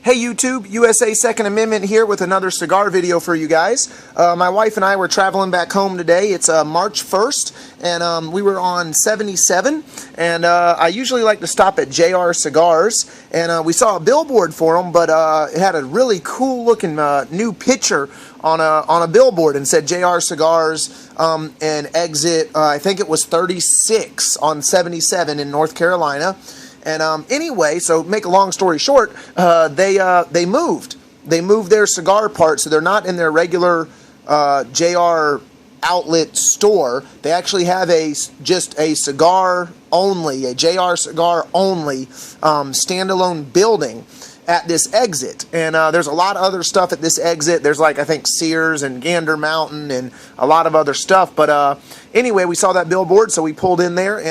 Hey YouTube, USA Second Amendment here with another cigar video for you guys. My wife and I were traveling back home today. It's March 1st, and we were on 77, and I usually like to stop at JR Cigars, and we saw a billboard for them, but it had a really cool looking new picture on a billboard and said JR Cigars and exit, I think it was 36 on 77 in North Carolina. And anyway, so make a long story short, they moved their cigar part, so they're not in their regular JR outlet store. They actually have just a cigar only, a JR cigar only standalone building at this exit. And there's a lot of other stuff at this exit. There's like, I think, Sears and Gander Mountain and a lot of other stuff. But anyway, we saw that billboard, so we pulled in there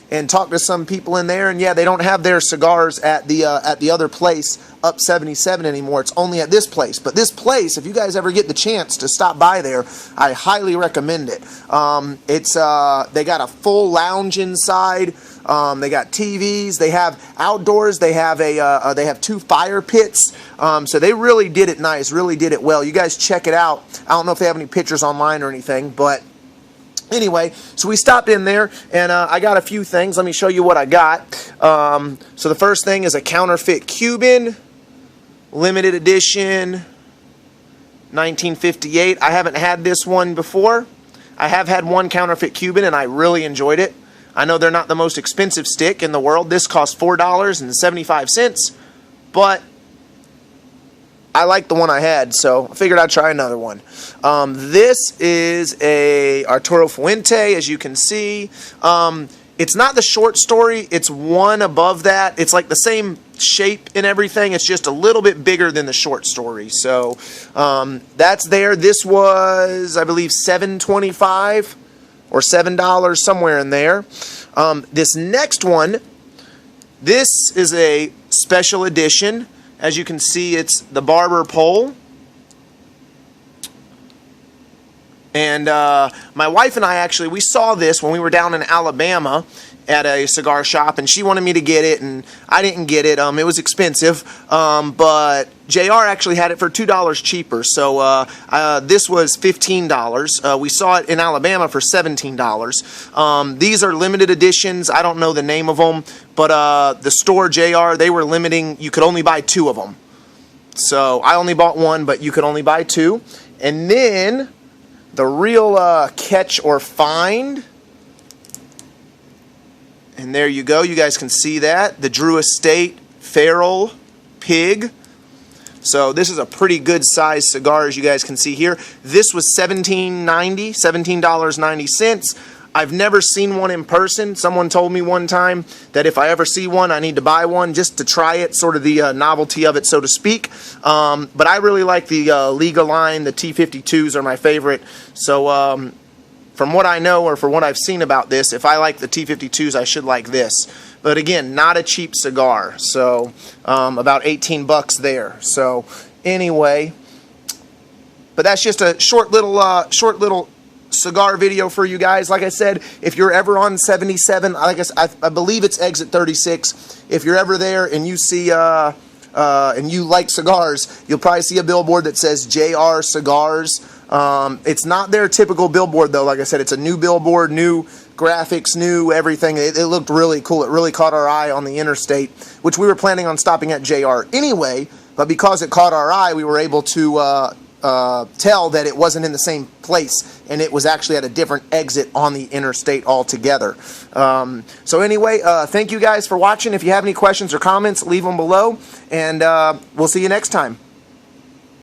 and talked to some people in there. And yeah, they don't have their cigars at the other place up 77 anymore. It's only at this place. But this place, if you guys ever get the chance to stop by there, I highly recommend it. They got a full lounge inside. They got TVs. They have outdoors. They have 2 fire pits. So they really did it nice. Really did it well. You guys check it out. I don't know if they have any pictures online or anything, but anyway, so we stopped in there, and I got a few things. Let me show you what I got. So the first thing is a counterfeit Cuban, limited edition, 1958. I haven't had this one before. I have had one counterfeit Cuban, and I really enjoyed it. I know they're not the most expensive stick in the world. This cost $4.75, but I like the one I had, so I figured I'd try another one. This is a Arturo Fuente, as you can see. It's not the short story. It's one above that. It's like the same shape and everything. It's just a little bit bigger than the short story. So that's there. This was, I believe, $7.25 or $7, somewhere in there. This next one, this is a special edition. As you can see, it's the Barber Pole. And my wife and I we saw this when we were down in Alabama at a cigar shop, and she wanted me to get it, and I didn't get it. It was expensive, but JR actually had it for $2 cheaper, so this was $15. We saw it in Alabama for $17. These are limited editions. I don't know the name of them, but the store JR, they were limiting, you could only buy 2 of them. So I only bought 1, but you could only buy 2. And then the real catch or find, and there you go. You guys can see that. The Drew Estate Feral Pig. So this is a pretty good size cigar, as you guys can see here. This was $17.90. I've never seen one in person. Someone told me one time that if I ever see one, I need to buy one just to try it, sort of the novelty of it, so to speak. But I really like the Liga line. The T52s are my favorite. So from what I know, or from what I've seen about this, if I like the T52s, I should like this. But again, not a cheap cigar. So about 18 bucks there. So anyway, but that's just a short little cigar video for you guys. Like I said, if you're ever on 77, I believe it's exit 36. If you're ever there and you see and you like cigars, you'll probably see a billboard that says JR Cigars. It's not their typical billboard, though. Like I said, it's a new billboard, new graphics, new everything. It looked really cool. It really caught our eye on the interstate, which we were planning on stopping at JR anyway, but because it caught our eye, we were able to tell that it wasn't in the same place, and it was actually at a different exit on the interstate altogether. So anyway, thank you guys for watching. If you have any questions or comments, leave them below, and we'll see you next time.